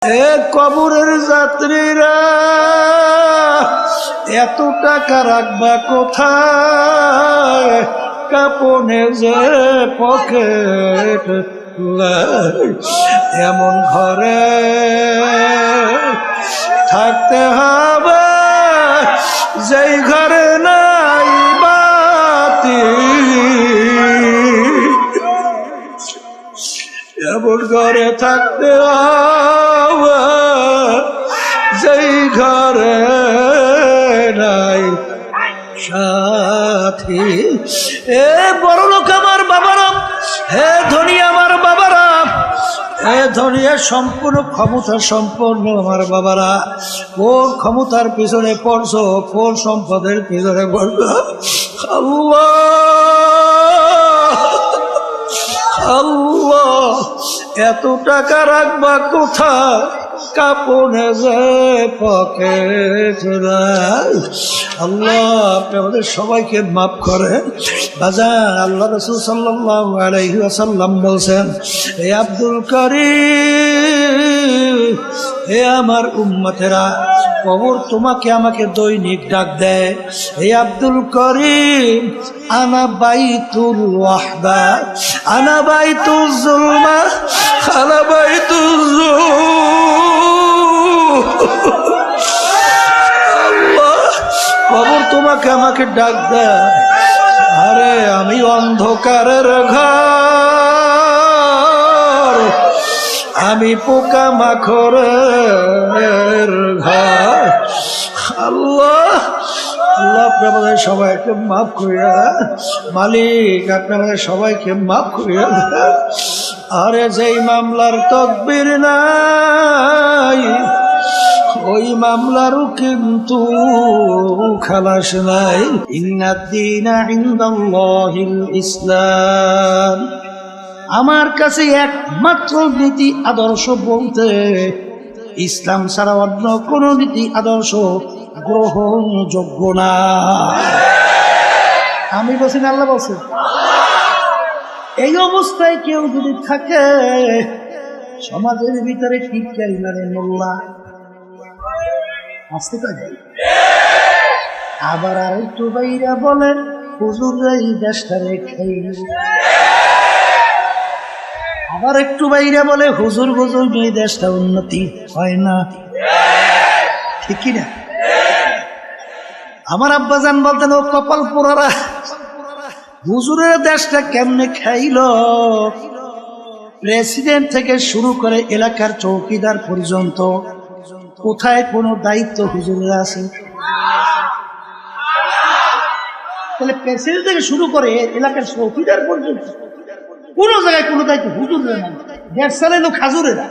কবরের যাত্রীরা এত টাকা রাখবা কোথায়? কাপনে যে পকেট এমন ঘরে থাকতে হবে যেই ঘরে নাই বাতি, এমন ঘরে থাকতে হবে যেই ঘরে নাই সাথী। বড় লোক আমার বাবারা, হে ধনী আমার বাবারা, হে ধনী সম্পূর্ণ ক্ষমতা সম্পন্ন আমার বাবারা, কোন ক্ষমতার পিছনে পড়ছো, কোন সম্পদের পিছনে পড়ছো? আল্লাহ আল্লাহ, এত টাকা রাখবা কোথায়? কাপনে যে পকেট নাই। আল্লাহ আপনি আমাদের সবাইকে মাফ করেন বাজান। আল্লাহ রাসূল সাল্লাল্লাহু আলাইহি ওয়াসাল্লাম বলছেন, হে আব্দুল কারীম, হে আমার উম্মতেরা, কবর তোমাকে আমাকে দৈনিক ডাক দেয়, হে আব্দুল করিম, আনা বাইতুল ওয়াহদা, আনা বাইতুল যুলমা, আনা বাইতুল আল্লাহ, কবর তোমাকে আমাকে ডাক দেয়। আরে আমি অন্ধকারের ঘর, আমি পোকা মাখরের ঘর। আল্লাহ আল্লাহ আপনি আমাদের সবাইকে মাফ করিয়া, মালিক আপনি আমাদের সবাইকে মাফ করিয়া। আরে যেই মামলার তকবীর নাই, ওই মামলারও কিন্তু খালাস নাই। ইন্নাদ-দীনা ইনদাল্লাহিল ইসলাম, আমার কাছে একমাত্র নীতি আদর্শ বলতে ইসলাম ছাড়া অন্য কোন নীতি আদর্শ গ্রহণযোগ্য না। আমি বলছি না, আল্লাহ বলছে। এই অবস্থায় কেউ যদি থাকে সমাজের ভিতরে টিকাই মানে মোল্লা আসতে পারে, আবার আর একটু বাইরা বলে হুজুর এই দেশটারে খাই, আবার একটু বাইরে বলে হুজুর হুজুর এই দেশটা উন্নতি হয় না, ঠিক কিনা? আমার আব্বাজান বলতেন, ও কপাল পোড়ারা, হুজুরের দেশটা কেমনে খাইল? প্রেসিডেন্ট থেকে শুরু করে এলাকার চৌকিদার পর্যন্ত কোথায় কোনো দায়িত্ব হুজুরের আছে? তাহলে প্রেসিডেন্ট থেকে শুরু করে এলাকার চৌকিদার পর্যন্ত কোন জায়গায় কোনো দায়িত্ব হুজুরের না। দেশ চালাইলো খাজুরেরা,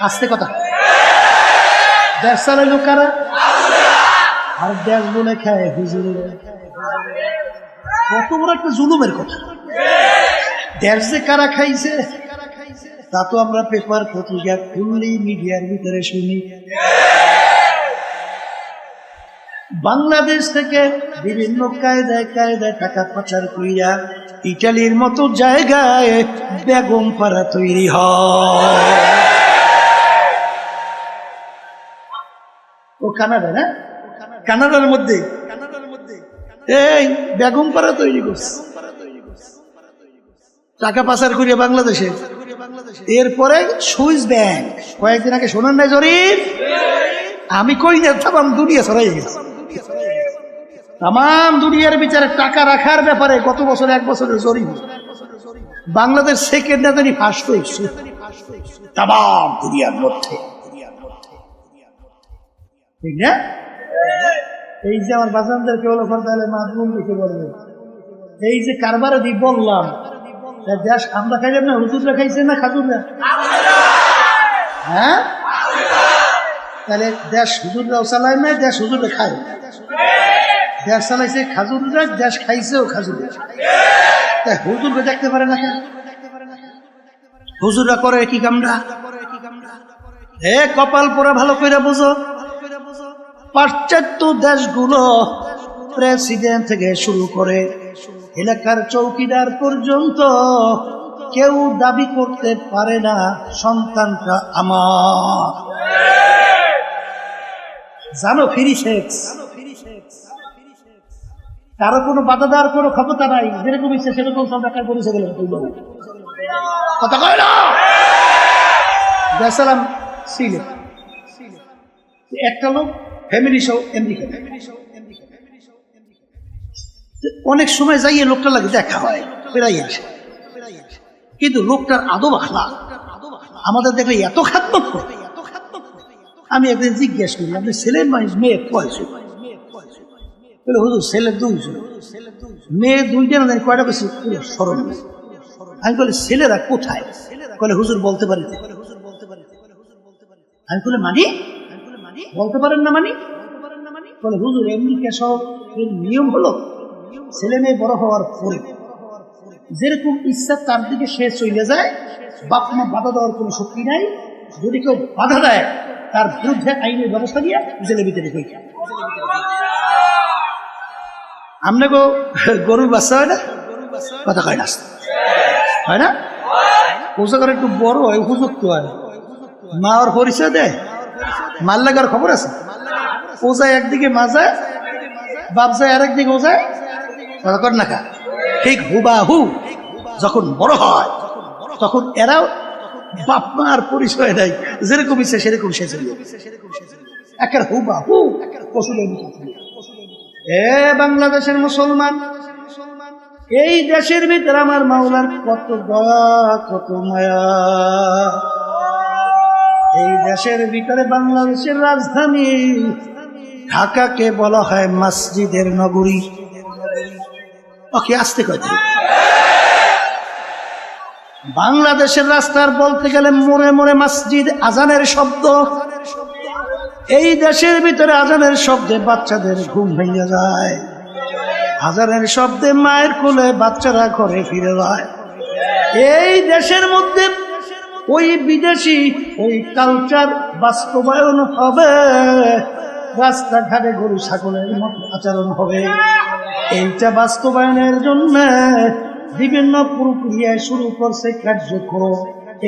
আসতে কথা, দেশ চালাইলো কারা? আর দেশ বলে খায় হুজুরেরা। কত বড় একটা জুলুমের কথা। দেশ যে কারা খাইছে তা তো আমরা পেপার পত্রিকা খুললেই মিডিয়ার ভিতরে শুনি। বাংলাদেশ থেকে বিভিন্ন কায়দায় কায়দায় টাকা পাচার করিয়া ইটালির মতো জায়গায় বেগম পাড়া তৈরি হয়। ও কানাডা না, কানাডার মধ্যে এই বেগম পাড়া তৈরি করছে, টাকা পাচার করিয়া বাংলাদেশে। এরপরে সুইস ব্যাংক, কয়েকদিন আগে শোনেন নাই জরিপ? আমি কই না, তাম দুনিয়া ছড়াই গেছে। তাম দুনিয়ার বিচারে টাকা রাখার ব্যাপারে গত বছর 1 বছরের জরিপ, বাংলাদেশ সেকেন্ড না জানি ফার্স্ট হয়েছে তাম দুনিয়ার মধ্যে, ঠিক না? এই যে আমার বাজানদের কেউ তাহলে মাধ্যম লিখে বলবে, এই যে কারবারে দিয়ে বললাম দেশ আমরা খাইলাম না, হুজুররা খাইছে না খাজুররা? হ্যাঁ, তাহলে দেশ হুজুররাও চালায় না, দেশ হুজুররা খায়। দেশ চালাইছে খাজুররা, দেশ খাইছেও খাজুররা। হুজুররা দেখতে পারে না কেন? হুজুররা করে কি কামরা? হে কপাল পোড়া, ভালো করে বুঝো। পাশ্চাত্য দেশগুলো প্রেসিডেন্ট থেকে শুরু করে এলাকার চৌকিদার পর্যন্ত কেউ দাবি করতে পারে না সন্তানটা আমার। জানো ফ্রি সেক্স, কারো কোনো বাধা দেওয়ার কোনো ক্ষমতা নাই, যেরকম ইচ্ছে সেরকম সব দেখা করেছে গেলেন কথা কয় না। গেছিলাম সিলেট, একটা লোক ফ্যামিলি সহ আমেরিকা, অনেক সময় যাইয়ে লোকটা লাগে দেখা হয় বেড়াই আসে, কিন্তু লোকটার আদব আখলাক আমাদের দেখলে এত খাতমত করে। আমি একদিন জিজ্ঞেস করি, আপনি ছেলের মানুষ মেয়ে কয়জন? বলে হুজুর ছেলে দুইজন, মেয়ে দুইটা না জানি কয়টা বেশি স্মরণ। আমি বলি ছেলেরা কোথায়? বলে হুজুর বলতে পারি। আমি বলে মানি বলতে পারেন না মানি? বলে হুজুর আমেরিকা সহ এর নিয়ম হলো ছেলে মেয়ে বড় হওয়ার পরে যেরকম ইচ্ছা তার দিকে সে চলে যায়, বাপ মা বাধা দেওয়ার কোনো শক্তি নাই। যদি কেউ বাধা দেয় তার বিরুদ্ধে আইনের ব্যবস্থা দিয়ে জেলে ভিতরে হয়ে যায়। আপনাকে গরুর বাচ্চা হয় না, কথা কয় না, হয় না? পোষা করে একটু বড় হয়, উপযুক্ত হয়, মা ওর পরিচয় দেয়, মার লাগার খবর আছে। ও যায় একদিকে মা যায়, বাপ যায় আর একদিকে ও যায়, কথা কর না কা। ঠিক হুবাহু যখন বড় হয় তখন এরাও বাপ মার পরিচয় দেয়, যেরকম ইচ্ছে সেরকম সে চলবে, একের হুবাহু পশুদের মতো। এ বাংলাদেশের মুসলমান, এই দেশের ভিতরে আমার মাওলার কত দয়া কত মায়া। এই দেশের ভিতরে বাংলাদেশের রাজধানী ঢাকাকে বলা হয় মসজিদের নগরী। ওকে আসতে কথা, বাংলাদেশের রাস্তার বলতে গেলে মোড়ে মোড়ে মসজিদ, আজানের শব্দ। এই দেশের ভিতরে আজানের শব্দে বাচ্চাদের ঘুম ভেঙে যায়, আজানের শব্দে মায়ের কোলে বাচ্চারা ঘরে ফিরে যায়। এই দেশের মধ্যে ওই বিদেশি ওই কালচার বাস্তবায়ন হবে, রাস্তাঘাটে গরু ছাগলের মতো আচরণ হবে। এইটা বাস্তবায়নের জন্য বিভিন্ন প্রক্রিয়ায় শুরু করছে কার্যক্রম।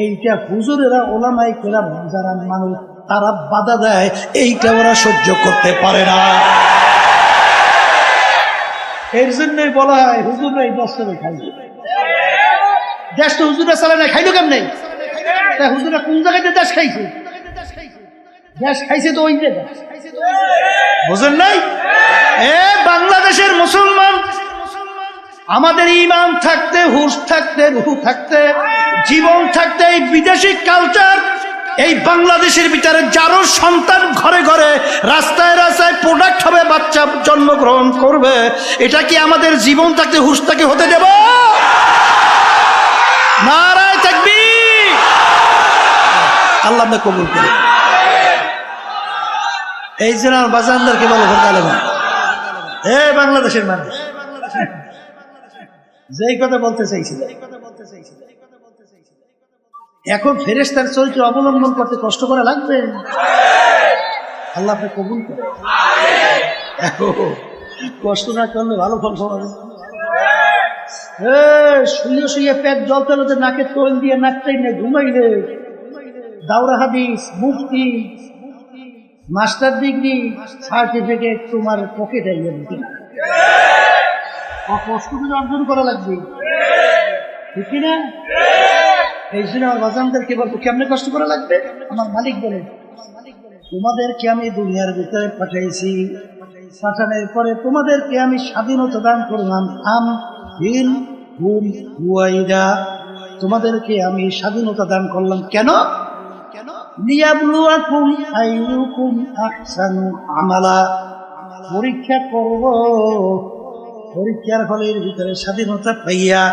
এইটা হুজুরেরা ওলামাই কেরাম যারা মানুষ তারা বাধা দেয়, এইটা ওরা সহ্য করতে পারে না। এর জন্যই বলা হয় হুজুর এই দশটা খাইল, দেশটা হুজুরা চালায় না, খাইলো কেমন নেই? হুজুরা কোন জায়গাতে দেশ খাইছে? দেশ খাইছে তো ওই জায়গা, বুঝেন নাই? এ বাংলাদেশের মুসলমান, আমাদের ইমান থাকতে, হুশ থাকতে, রুহ থাকতে, জীবন থাকতে এই বিদেশি কালচার এই বাংলাদেশের ভিতরে যারও সন্তান ঘরে ঘরে রাস্তায় রাস্তায় প্রোডাক্ট হবে, বাচ্চা জন্মগ্রহণ করবে, এটা কি আমাদের জীবন থাকতে হুশ থাকতে হতে দেব? নারায়ে তাকবীর। আল্লাহ আপনি কবুল করে। এই জন্য বাজানদারকে বলো এ বাংলাদেশের মানুষ, যেই কথা বলতে চাইছিল, এখন ফেরেশতার চরিত্র অবলম্বন করতে কষ্ট করা লাগবে। আল্লাহ আপনি কবুল করে। কষ্ট না করলে ভালো ফল পাওয়া যাবে। শুয়ে শুয়ে পেট জলতে জলতে নাকে তোল দিয়ে নাকটাই নে ঘুমাইলে দাওরা হাদিস, মুফতি, মাস্টার ডিগ্রি, সার্টিফিকেট তোমার পকেটে কষ্ট করে অর্জন করা লাগবে, ঠিক কিনা? এই জন্য আমার বাজানদেরকে বলবো কেমনে কষ্ট করা লাগবে। আমার মালিক বলে তোমাদেরকে আমি দুনিয়ার ভিতরে পাঠাইছি, পাঠানোর পরে তোমাদেরকে আমি স্বাধীনতা দান করলাম। তোমাদেরকে আমি স্বাধীনতা দান করলাম কেন? লিয়াবলুয়াকুম আইয়ুকুম আহসানু আমালা, পরীক্ষা করব, পরীক্ষার ফলের ভিতরে স্বাধীনতা পাইয়া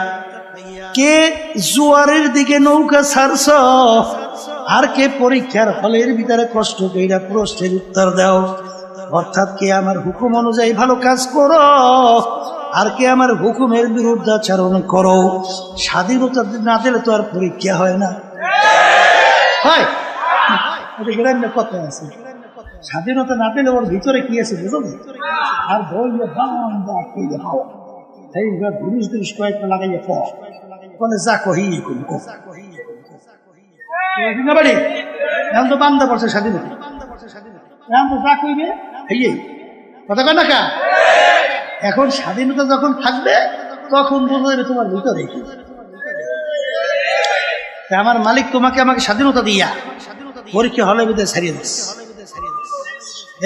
কে জোয়ারের দিকে নৌকা ছাড়ছ, আর কে পরীক্ষার ফলের ভিতরে কষ্ট কইরা প্রশ্নের উত্তর দাও। অর্থাৎ কে আমার হুকুম অনুযায়ী ভালো কাজ করো, আর কে আমার হুকুমের বিরুদ্ধাচরণ করো। স্বাধীনতা না দিলে তো আর পরীক্ষা হয় না, হয়? কথা আছে, স্বাধীনতা না পেলে ওর ভিতরে কি আছে বুঝো? আর বলবে কয়েকটা লাগাইয়া বলে যা কহি বাড়ি এখন তো বান্দা পড়ছে স্বাধীনতা, এখন তো যা কইবে কথা কয় না কা। এখন স্বাধীনতা যখন থাকবে তখন বলবে তোমার ভিতরে আমার মালিক তোমাকে আমাকে স্বাধীনতা দিয়া পরীক্ষা হলের ভিতরে ছাড়িয়ে দিচ্ছে।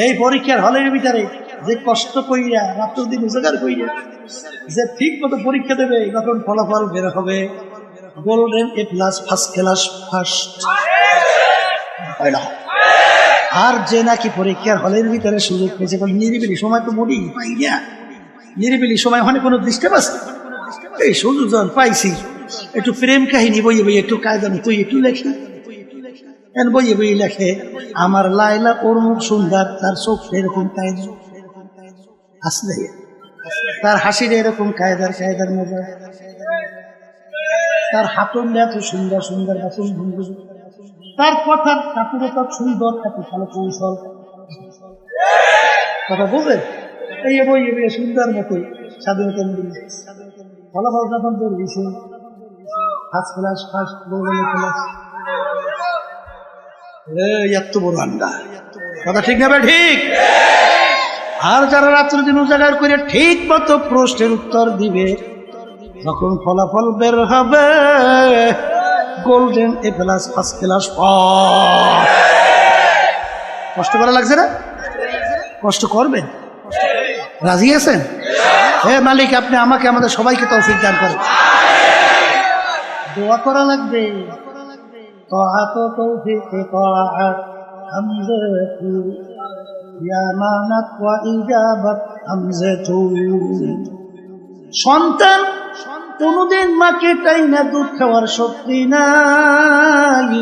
এই পরীক্ষার হলের ভিতরে যে কষ্ট কইরা রাত্র দিন উজাগার কইরা যে ঠিক মতো পরীক্ষা দেবে তখন ফলাফল বের হবে golden A plus, first class, first. আর যে নাকি পরীক্ষার হলের ভিতরে সুযোগ পেয়েছে নিরিবিলি সময় তো মরি পাই না, নিরিবিলি সময় ওখানে কোনো ডিস্টার্ব আছে, এই সুযোগ যখন পাইছি একটু প্রেম কাহিনী বইয়ে বইয়ে একটু কায়দা তুই একটু লেখি বইয়ে বইয়ে লেখে আমার লাইলা ওর মুখ সুন্দর, তার চোখ এরকম কায়দা আসলে, তার হাসির এরকম কায়দার মজা, তার হাতন এত সুন্দর সুন্দর বাসন ভঙ্গি, তার কথার কাপুরতা সুন্দর, এত ভালো কৌশল কথা বলবে এই বইয়ে বইয়ে সুন্দর মতো স্বাধীনতা মিলে ফলাফল যখন দৌড়িয়েছে first class, first golden class, এত বড় আন্ডা কথা ঠিক না? ঠিক। আর যারা রাত্র দিন উজাগার করে ঠিক মতো প্রশ্নের উত্তর দিবে যখন ফলাফল বের হবে golden A plus, first class. কষ্ট করা লাগছে না? কষ্ট করবেন? রাজি আছেন? হে মালিক আপনি আমাকে আমাদের সবাইকে তৌফিক দান করেন। দোয়া করা লাগবে তাআত তৌফিক তাআত হামজাতু ইয়া মানাত ওয়া ইজাবাত হামজাতু। সন্তান কোনদিন মাকে টাইনা দুধ খাওয়ার শক্তি নাই,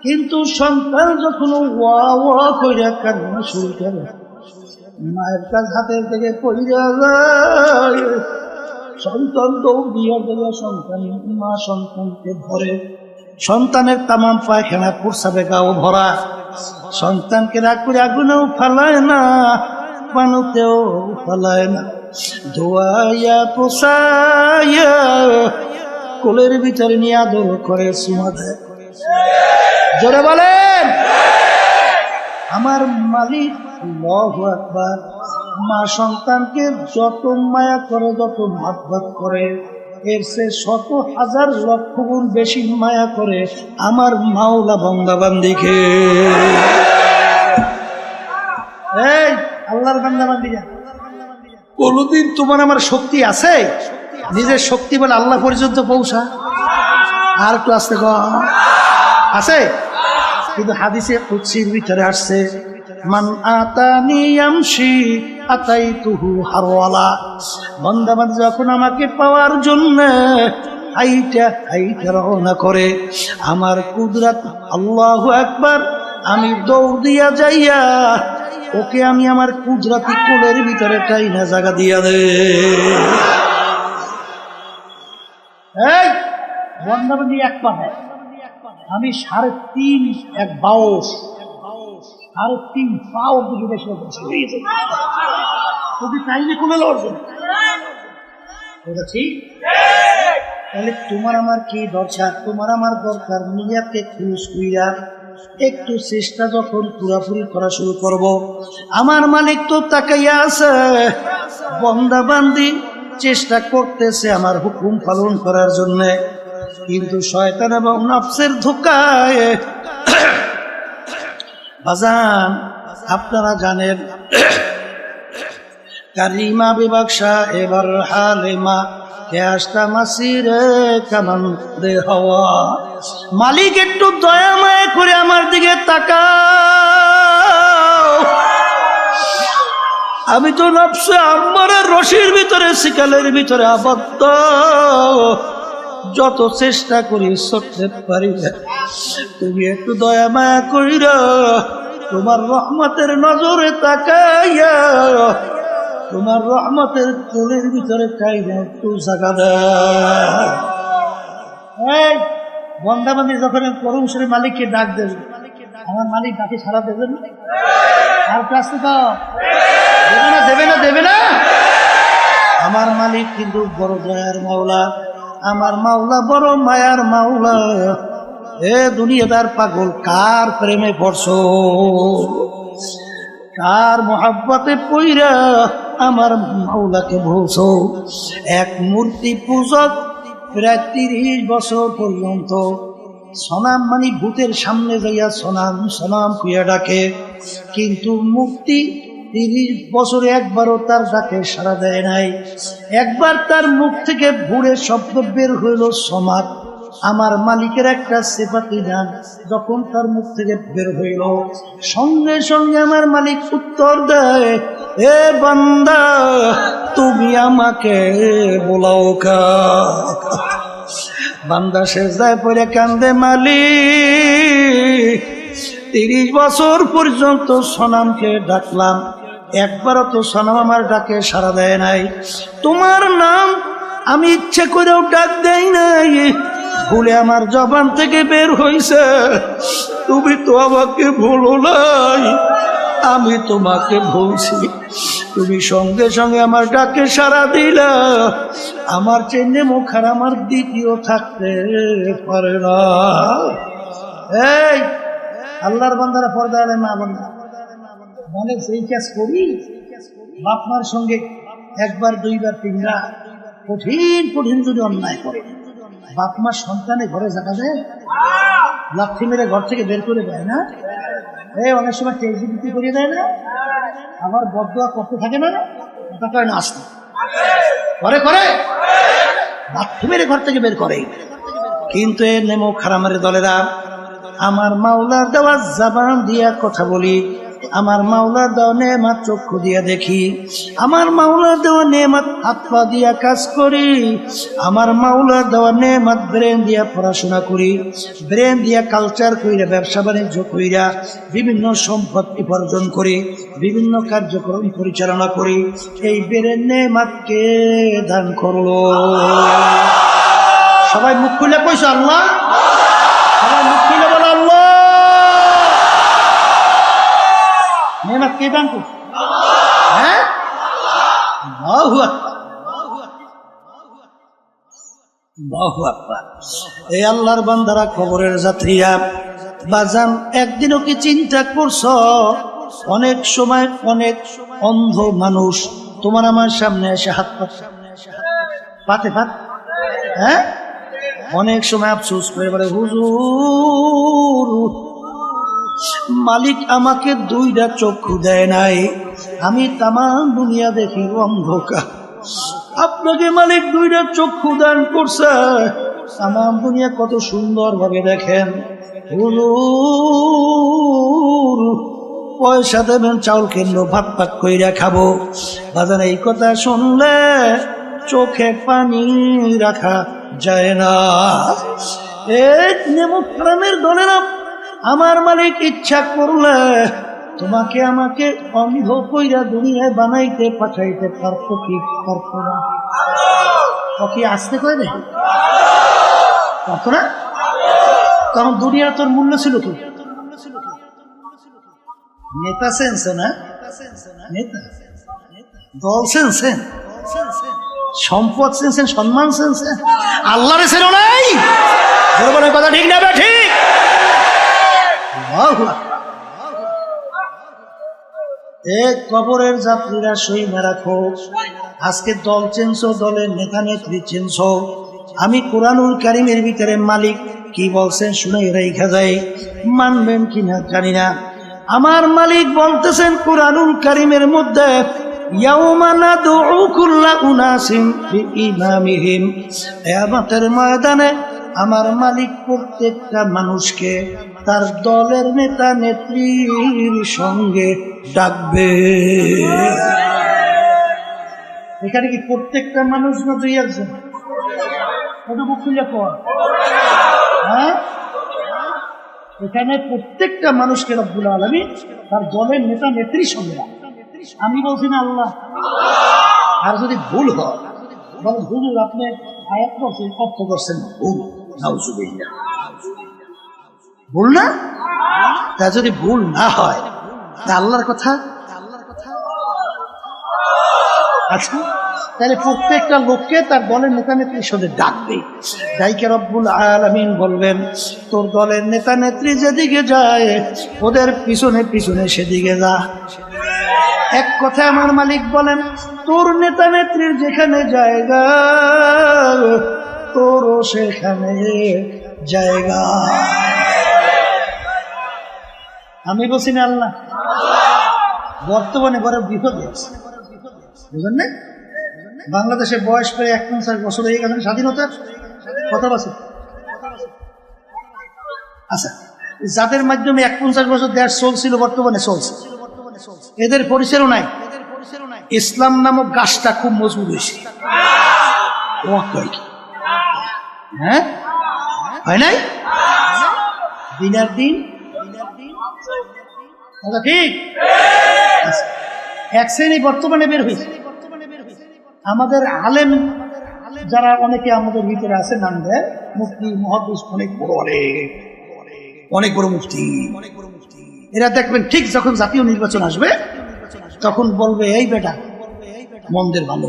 কিন্তু সন্তান যখন ওয়া ওয়া কইরা কান্না শুরু করে মায়ের কাছ হাতের থেকে পড়িয়া যায়, সন্তান দৌড়িয়া গেলে সন্তান মা সন্তানকে ধরে, সন্তানের তামাম পায়খানা প্রস্রাবে গাও ভরা, সন্তানকে রাগ করে আগুনেও ফালায় না, পানুতেও ফালায় না, ধোয়াইয়া পোষাইয়া কোলের ভিতরে নিয়ে আদর করে চুমা দেয়। জোরে বলেন আমার মালিক আল্লাহু আকবার। মা সন্তানকে যত মায়া করে, যত মহব্বত করে, এর চেয়ে শত হাজার লক্ষ গুণ বেশি মায়া করে আমার মাওলা বান্দা বান্দিকে। এই আল্লাহর বান্দা বান্দিরা, কোনদিন তোমার আমার শক্তি আছে নিজের শক্তি বলে আল্লাহ পর্যন্ত পৌঁছা? আর একটু আসতে আছে? কিন্তু হাদিসে কুদসির ভিতরে আসছে মান আতানি ইয়ামশি আতাইতুহু হারওয়ালা। বান্দা বান্দা যখন আমাকে পাওয়ার জন্য হাইটা হাইটা রওনা করে আমার কুদরত আল্লাহু আকবার, আমি দৌড় দিয়া যাইয়া ওকে আমি আমার কুদরতি কোলের ভিতরে টাইনা জায়গা দিয়া দে। এই বান্দা বান্দি এক পা দেয়, আমি 3.5 এক বাউস 3.5 পাও দিকে বেশি যদি টাইমে কোলে লড়বে ঠিক। তাহলে তোমার আমার কি দরকার? তোমার আমার দরকার নিজেকে খুশ কইরা একটু চেষ্টা যখন পুরাপুরি করা শুরু করব, আমার মালিক তো তাকাইয়া আছে, বান্দা বান্দি চেষ্টা করতেছে আমার হুকুম পালন করার জন্য, কিন্তু শয়তান এবং নফসের ধোঁকায় বাজান আপনারা জানেন কারিমা বিবাকশা এবার হালেমা কেয়াসটা মাসিরে কামান দে হওয়া। মালিক একটু দয়া মায়া করে আমার দিকে তাকাও, আমি তো নফসে আম্মারের রশির ভিতরে শিকালের ভিতরে আবদ্ধ, যত চেষ্টা করি করতে পারি না, তুমি একটু দয়া মায়া কইরা তোমার রহমতের নজরে তাকাইয়া তোমার রহমতের কোলের ভিতরে কাইনা একটু জায়গা দেয়। এই বন্দাবান্দি যখন করুন সে মালিককে ডাক দেবে, আমার মালিক ডাকে সারা দেবেন না? আর কাছে তো দেবে না, দেবে না, দেবে না। আমার মালিক কিন্তু বড় দয়ার মাওলা, আমার মাওলা বড় মায়ার মাওলা। এ দুনিয়াদার পাগল, কার প্রেমে পড়ছো, কার মোহাব্বতে পইরা আমার মাওলাকে ভুলছো? এক মূর্তি পূজক প্রায় 30 বছর পর্যন্ত সনাম মানে ভূতের সামনে যাইয়া সনাম সনাম কুইয়া ডাকে, কিন্তু মূর্তি 30 বছরে একবারও তার ডাকে সাড়া দেয় নাই। একবার তার মুখ থেকে ভুরে শব্দ বের হইল সমাদ। আমার মালিকের একটা সিফাতি গান যখন তার মুখ থেকে বের হইল, সঙ্গে সঙ্গে আমার মালিক উত্তর দেয়, এ বান্দা তুমি আমাকে বলাও কা। বান্দা সেজদায় পড়ে কান্দে, মালিক 30 বছর পর্যন্ত সনামকে ডাকলাম, একবারও তো সনাম আমার ডাকে সাড়া দেয় নাই। তোমার নাম আমি ইচ্ছে করেও ডাক দেই নাই, ভুলে আমার জবান থেকে বের হইছে। তুমি তো আমাকে ভুলো নাই, আমি তোমাকে ভুলছি। তুমি সঙ্গে সঙ্গে আমার ডাকে সাড়া দিলা। আমার চেন্নে মুখার আমার দ্বিতীয় থাকতে পারে না। এই আল্লাহর বান্দারা পর্দা আলে না বান্দা মানে সেই কাজ করি, বাপ মার সঙ্গে একবার দুইবার তিনবার কঠিন কঠিন যদি অন্যায় করে, বাপ মার সন্তানে ঘরে জায়গা দেয়, লাঠি মেরে ঘর থেকে বের করে দেয় না? এই অনেক সময় টেজিবিটি করিয়ে দেয় না? আবার বদদোয়া করতে থাকে না? এটা কয় না, আসতে করে করে লাঠি মেরে ঘর থেকে বের করে। কিন্তু এ নেমো খারামের দলেরা, আমার মাওলার দেওয়া জবান দিয়া কথা বলি, আমার মাওলার দেওয়া নেমাত চক্ষু দিয়া দেখি, আমার মাওলার দেওয়া নেমাত হাত পা দিয়া কাজ করি, আমার মাওলার দেওয়া নেমাত ব্রেন দিয়া পড়াশোনা করি, ব্রেন দিয়া কালচার কইরা ব্যবসা বাণিজ্য কইরা বিভিন্ন সম্পদ উপার্জন করি, বিভিন্ন কার্যক্রম পরিচালনা করি। এই ব্রেন নেমাত কে দান করলো? সবাই মুখ খুলে কইছো আল্লাহ, সবাই মুখ খুলে বলো আল্লাহ। নেমাত কে দান করছে? হ্যাঁ, এই আল্লাহর বান্দারা, খবরের যাত্রীরা, বাজান একদিনও কি চিন্তা করছ? অনেক সময় অনেক অন্ধ মানুষ তোমার আমার সামনে এসে হাত পাতে পাত, হ্যাঁ, অনেক সময় আফসোস করে বলে, হুজুর মালিক আমাকে 2টা চক্ষু দেয় নাই, আমি তামাম দুনিয়া দেখি অন্ধকার। আপনাকে মালিক 2টা চক্ষু দান করছে, তামাম দুনিয়া কত সুন্দর ভাবে দেখেন। হুজুর পয়সা দেবেন, চাউল কিনবো, ভাত পাক কইরা খাবো। বাজার এই কথা শুনলে চোখে পানি রাখা যায় না। এক নেমো প্রাণের দলেরা, আমার মালিক ইচ্ছা করলে তোমাকে আমাকে অন্ধ কইরা দুনিয়ায় বানাইতে পাঠাইতে পারতো কি পারতো না? কি আসতে কয় দেখি পারতো না? কারণ দুনিয়া তোর মূল্য ছিল কি? নেতা সেন্সে না, নেতা দল সেন্সেন, সম্পদ সেন্সেন, সম্মান সেন্সেন, আল্লাহরে ছিল নাই। কথা ঠিক না? ঠিক। কবরের যাত্রীরা সইমা রাখো, আজকে দল চেঞ্জ, দলের নেতা নেত্রী চেঞ্জ। আমি কোরআনুল কারীমের ভিতরে মালিক কি বলছেন শুনে রেখা যায়, মানবেন কিনা জানি না। আমার মালিক বলতেছেন কোরআনুল কারীমের মধ্যে, ইয়াউমা নাদউ কুল্লা উনাসিন বিইমামিহিম, কিয়ামতের ময়দানে আমার মালিক প্রত্যেকটা মানুষকে তার দলের নেতা নেত্রীর সঙ্গে ডাকবে। এখানে কি প্রত্যেকটা মানুষ না 2-1 কতটুকু খুলে পড়? হ্যাঁ, এখানে প্রত্যেকটা মানুষকে রব্বুল আলামিন তার দলের নেতা নেত্রীর সঙ্গে ডাকবে। আমি বলছি না আল্লাহ। আর যদি ভুল হয়, বলেন হুজুর আপনি আয়াত করছেন, অর্থ করছেন ভুল, নাউজুবিল্লাহ, ভুল না? তা যদি ভুল না হয়, তা আল্লাহর কথা। আচ্ছা তাহলে প্রত্যেকটা লোককে তার দলের নেতা নেত্রীর সাথে ডাকবে। ডাইকে রব্বুল আলামিন বলবেন, তোর দলের নেতা নেত্রী যেদিকে যায় ওদের পিছনে পিছনে সেদিকে যা। এক কথা আমার মালিক বলেন, তোর নেতা নেত্রীর যেখানে জায়গা তোরও সেখানে জায়গা। আমি বলছি না আল্লাহ, বর্তমানে বড় বিপদে আছে, বুঝলেন না? বাংলাদেশের বয়স প্রায় 51 বছর হয়ে গেছে স্বাধীনতার। কত বছর? আচ্ছা, যাদের মাধ্যমে 51 বছর দেশ চলছিল বর্তমানে চলছে, এদের পরিচয়ও নাই। ইসলাম নামক গাছটা খুব মজবুত হয়েছে। হ্যাঁ, হয় নাই? দিনের দিন ঠিক এক শ্রেণী বর্তমানে বের হয়েছে। আমাদের আলেম যারা অনেকে আমাদের ভিতরে আছে, নাম দেয় মুফতি মুহাদ্দিস, অনেক বড় মুফতি। এরা দেখবেন ঠিক যখন জাতীয় নির্বাচন আসবে তখন বলবে, এই বেটা মন্দের ভালো,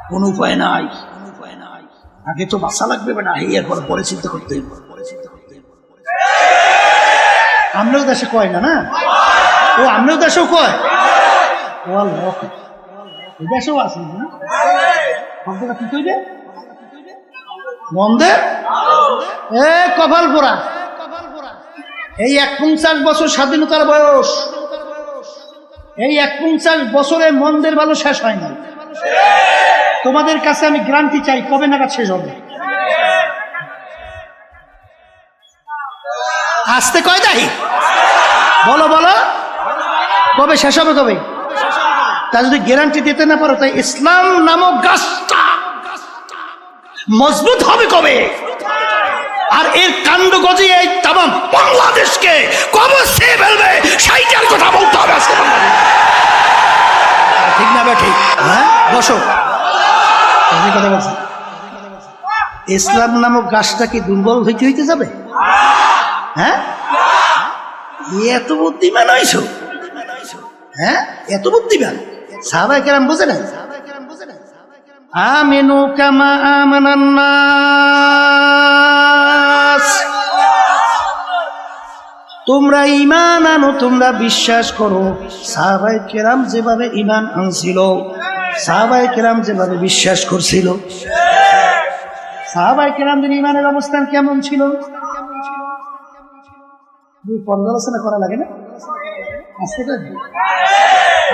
কোন উপায় নাই, আগে তো বাঁচা লাগবে বেটা, এরপর পরে চিন্তা করতে। আমরাও দেশে কয় না, না ও আমরাও দেশেও কয়, দেশেও আছে কি কইবে মন্দে এ কপাল পোড়া। এই 51 বছর স্বাধীনতার বয়স, এই 51 বছরে মন্দের ভালো শেষ হয় না। তোমাদের কাছে আমি গ্যারান্টি চাই, কবে নাগাদ শেষ হবে? আসতে কয় তাই বলো বলো, কবে শেষ হবে? কবে? তা যদি গ্যারান্টি দিতে না পারো, তাই ইসলাম নামক গাছটা মজবুত হবে কবে? আর এর কাণ্ড গজিয়ে এই তামাম বাংলাদেশকে কবে সে ফেলবে সেইটার কথা বলতে হবে। ঠিক না? ঠিক। হ্যাঁ, বসো, কথা বলছি। ইসলাম নামক গাছটা কি দুর্বল হইতে হইতে যাবে? হ্যাঁ, এত বুদ্ধিমান হইছো? হ্যাঁ, এত বুদ্ধিমান সাহাবায়ে কেরাম বোঝে না? আমিনু কামা আমানান নাস, তোমরা ঈমান আনো, তোমরা বিশ্বাস করো। সাহাবায়ে কেরাম যেভাবে ঈমান আনছিল, সাহাবায়ে কেরাম যেভাবে বিশ্বাস করছিল, সাহাবায়ে কেরামদের ঈমানের অবস্থান কেমন ছিল? পর্যালোচনা করা লাগে না?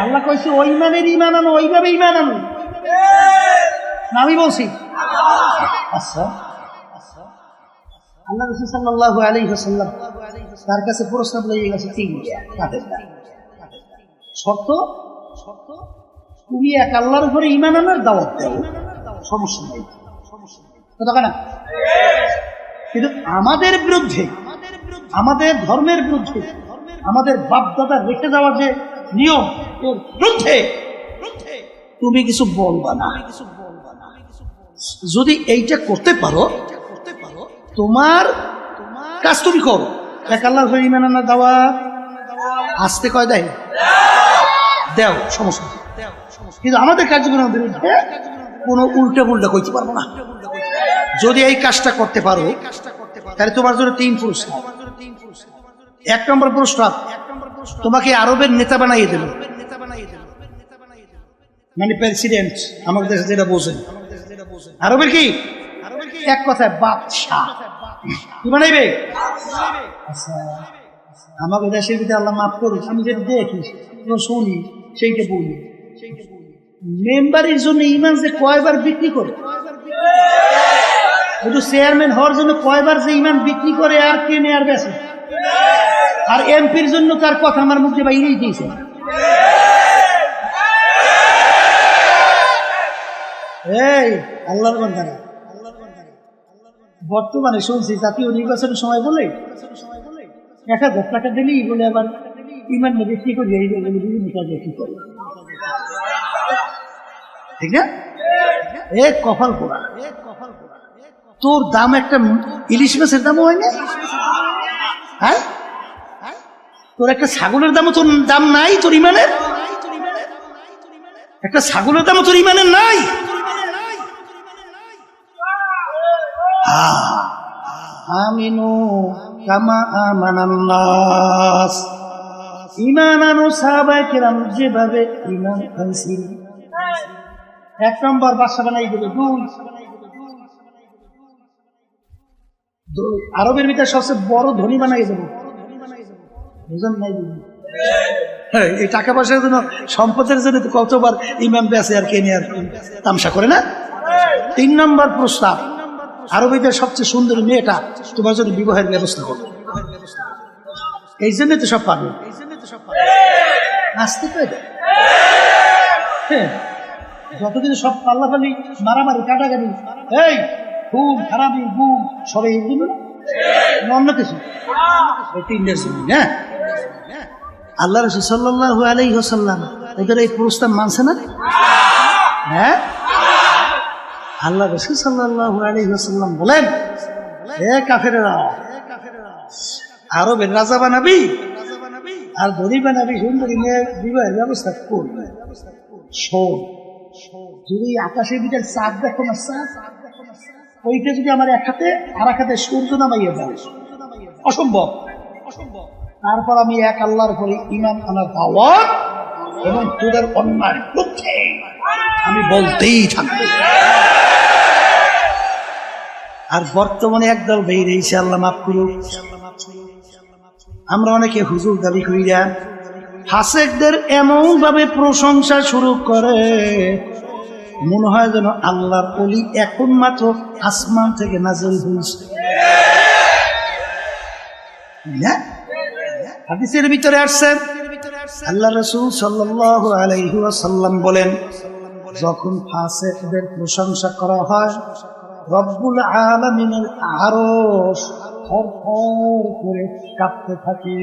আল্লাহ কইছে ওই মানের ঈমান আনো, ওইভাবে ঈমান আনো। আমি বলছি আচ্ছা, আল্লাহ রাসূল সাল্লাল্লাহু আলাইহি ওয়াসাল্লাম তার কাছে প্রস্তাব লইয়া গেছে তিনটা শর্ত। তুমি এক আল্লাহর উপরে ঈমান আনার দাওয়াত দাও, সমস্যা নেই, কথা না। কিন্তু আমাদের বিরুদ্ধে, আমাদের ধর্মের বিরুদ্ধে, আমাদের বাপ-দাদা রেখে যাওয়ার যে নিয়ম, এর বিরুদ্ধে তুমি কিছু বলবা না। যদি এইটা করতে পারো, তোমার কাজ তুমি করো। এক আল্লাহর উপরে ঈমান আনার দাওয়াত আসতে কয় দেয়, দেও, সমস্যা। কিন্তু আমাদের কার্যক্রমের বিরুদ্ধে কোনো উল্টা পুল্টা কইতে পারবো না। যদি এই কাজটা করতে পারো তাহলে তোমার জন্য 3 পুরস্কার। 1 নম্বর পুরস্কার, তোমাকে আরবের নেতা বানাইয়ে দেবে, মানে প্রেসিডেন্ট আমাদের দেশে যেটা বোঝেন। আরবের কি এক কথায় বাদশাহ কি বানাইবে? আচ্ছা, আমাদের দেশের ভিতরে আল্লাহ মাফ করুক, আমি যেটা দেখি শুনি সেইটা বলি। মেম্বারের জন্য ঈমান যে কয়বার বিক্রি করে, শুধু চেয়ারম্যান হওয়ার জন্য কয়বার যে ঈমান বিক্রি করে আর কেনে আর বেচে। আর এমপির জন্য তার কথা আমার মুখে বাইরেই দিয়েছে। এই আল্লাহর বান্দারা, বর্তমানে শুনছি জাতীয় নির্বাচনের সময় বলে 1000 টাকা দিলেই বলে আবার ঈমান বিক্রি করে বিভিন্ন কাজ বিক্রি করে, ঠিক না? এ কপাল পোড়া। তোর দাম একটা ইলিশ মাছের দামও হয় না? হ্যাঁ, তোর একটা ছাগলের দামও তোর দাম নাই তোর ঈমানের? একটা ছাগলের দাম তোর ইমানের নাই। আমিনু কামা আমানান নাস, ঈমান আনো সাহাবায়ে কেরাম যেভাবে ঈমান আনছিল। 1 নম্বর বাদশা বানাই দিল। 2 আরবের ভিতরে সবচেয়ে বড় ধনী বানাই দেব। বুঝেন নাই? হ্যাঁ, এই টাকা পয়সার জন্য, সম্পদের জন্য তো কতবার ইমাম বেঁচে আর কেনে আর তামসা করে না। 3 নম্বর প্রস্তাব, আরবিদের সবচেয়ে সুন্দরী মেয়েটা তোমার জন্য বিবাহের ব্যবস্থা করবে। এই জন্য তো সব পাবে, আসতে তো এটা। হ্যাঁ, যতদিন সব পাল্লাপাল্লি মারামারি কাটাকাটি, এই খুব খারাপি গুম সবাই এগুলো অন্য কিছু, এই 3টার জন্য। হ্যাঁ, আল্লাহ রাসূল সাল্লাল্লাহু আলাইহি ওয়াসাল্লাম ওদের এই প্রস্তাব মানছে না? হ্যাঁ, আল্লাহ রাসূল সাল্লাল্লাহু আলাইহি ওয়াসাল্লাম বলেন, হে কাফেররা, আরবের রাজা বানাবি আর ধনী বানাবি, সুন্দরী মেয়ে বিবাহের ব্যবস্থা করবে। শোন, যদি আকাশের ভিতরে চাঁদ দেখো না, চাঁদ ওইটা যদি আমার এক হাতে আর এক হাতে সূর্য নামাইয়া যায়, অসম্ভব। তারপর আমি এক আল্লাহর উপরে ঈমান আনার দাওয়াত এবং তোদের অন্যায়ের বিরুদ্ধে আমি বলতেই থাকবো। আর বর্তমানে একদল বেরিয়েছে, আল্লাহ মাফ করুক, আমরা অনেকে হুজুর দাবি করিয়া ফাসেকদের এমন ভাবে প্রশংসা শুরু করে, মনে হয় যেন আল্লাহর ওলি এখন মাত্র আসমান থেকে নাযিল হয়েছে। হাদিসের ভিতরে আসছে, আল্লাহ রাসূল সাল্লাল্লাহু আলাইহি ওয়াসাল্লাম বলেন, যখন ফাসেকদের প্রশংসা করা হয়, রব্বুল আলামিনের আরশ থরথর করে কাঁপতে থাকে।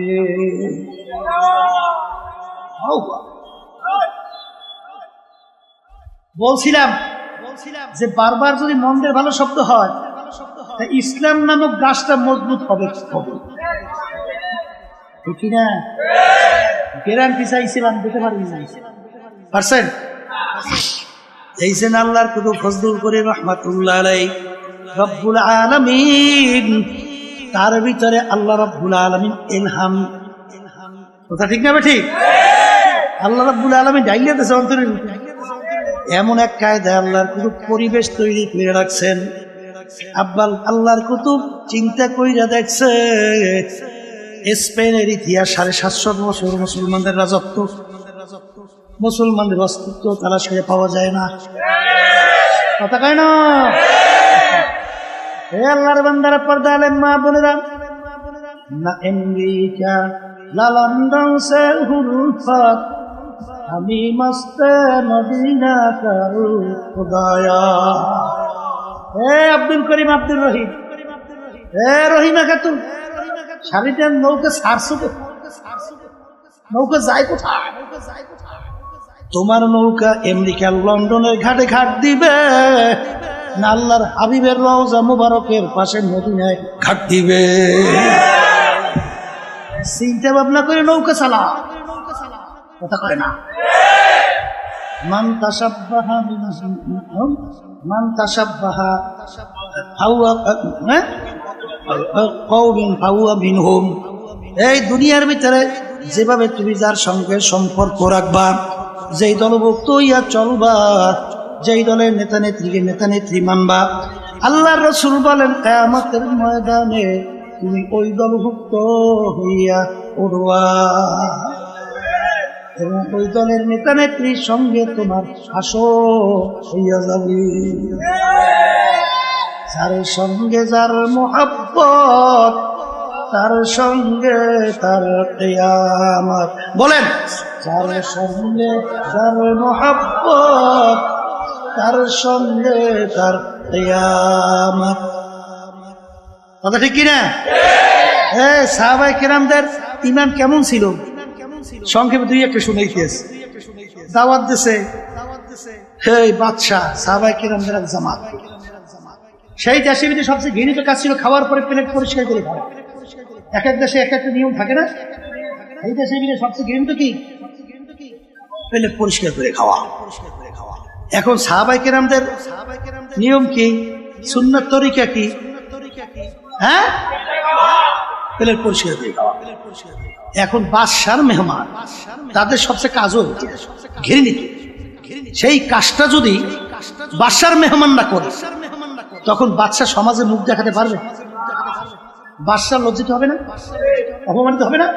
বলছিলাম যে বারবার যদি মন্দের ভালো শব্দ হয়, ইসলাম নামক গাছটা মজবুত হবে। ঠিক না? গ্যারান্টি চাইছিলাম, দিতে পারবি না, পারছেন? এই যে আল্লাহর কুতুব ফজলুল করিম রাহমাতুল্লাহ আলাইহি, রব্বুল আলামিন, তার ভিতরে আল্লাহ রব্বুল আলামিন ইলহাম, কথা ঠিক না? ঠিক। আল্লাহ রব্বুল আলামিন ডাইলে দেশে অন্তরের এমন এক কায়দায় আল্লাহর কুতুব পরিবেশ তৈরি করে রাখছেন। আব্বাল আল্লাহর কুতুব চিন্তা কইরা দেখছে, স্পেনের ইতিহাস 750 বছর মুসলমানদের রাজত্ব, মুসলমানদের অস্তিত্ব তালাশ করে পাওয়া যায় না। কথা কয় না? হে আল্লাহর বান্দারা, পর্দা আলেম মা বোনেরা, না আমেরিকা না লন্ডন সে হুরফাত, আমি মস্তে মদিনা কারু খুদায়া। হে আব্দুল করিম আব্দুর রহিম, হে রহিমা খাতুন, স্বামীটার নৌকা ছাড়ছো, নৌকা যায় কোথায়? তোমার নৌকা আমেরিকা লন্ডনের ঘাটে ঘাট দিবে না আল্লাহর হাবিবের রওজা মুবারকের পাশে মদিনায় ঘাট দিবে? চিন্তা ভাবনা করে নৌকা চালা, কথা কয় না? মান তাশাব্বাহা কওমিন ফাহুয়া মিনহুম। এই দুনিয়ার ভিতরে যেভাবে তুমি যার সঙ্গে সম্পর্ক রাখবা, যেই দলভুক্ত হইয়া চলবা, যেই দলের নেতা নেত্রীকে নেতা নেত্রী মানবা, আল্লাহর রাসূল বলেন কিয়ামতের ময়দানে তুমি ওই দলভুক্ত হইয়া উঠবা এবং ওই দলের নেতা নেত্রীর সঙ্গে তোমার হাসর হইয়া যাবে। যার সঙ্গে যার মুহাব্বত, তার সঙ্গে তার কিয়ামত। বলেন, যার সঙ্গে যার মুহাব্বত, তার সঙ্গে তার কিয়ামত। কথা ঠিক কিনা? সাহাবায়ে কেরামদের ঈমান কেমন ছিল? সংক্ষেপে 2-1 শুনাইতেছে। দাওয়াত দিছে এই বাদশাহ, সাহাবায়ে কেরামদের এক জামাত। সেই দেশের ভিতরে সবচেয়ে ঘৃণিত কাজ ছিল খাওয়ার পরে প্লেট পরিষ্কার করে খাওয়া। এক এক দেশে এক একটা নিয়ম থাকে না? এই দেশের ভিতরে সবচেয়ে ঘৃণিত কি? প্লেট পরিষ্কার করে খাওয়া। এখন সাহাবায়ে কেরামদের নিয়ম কি, সুন্নাত তরিকা কি? হ্যাঁ, প্লেট পরিষ্কার করে খাওয়া। এখন বাদশার মেহমান, তাদের সবচেয়ে কাজও হচ্ছে ঘিরে নিত। সেই কাজটা যদি বাদশার মেহমানরা করে, তখন বাদশা সমাজে মুখ দেখাতে পারবে? বাদশা লজ্জিত হবে না? অপমানিত হবে না?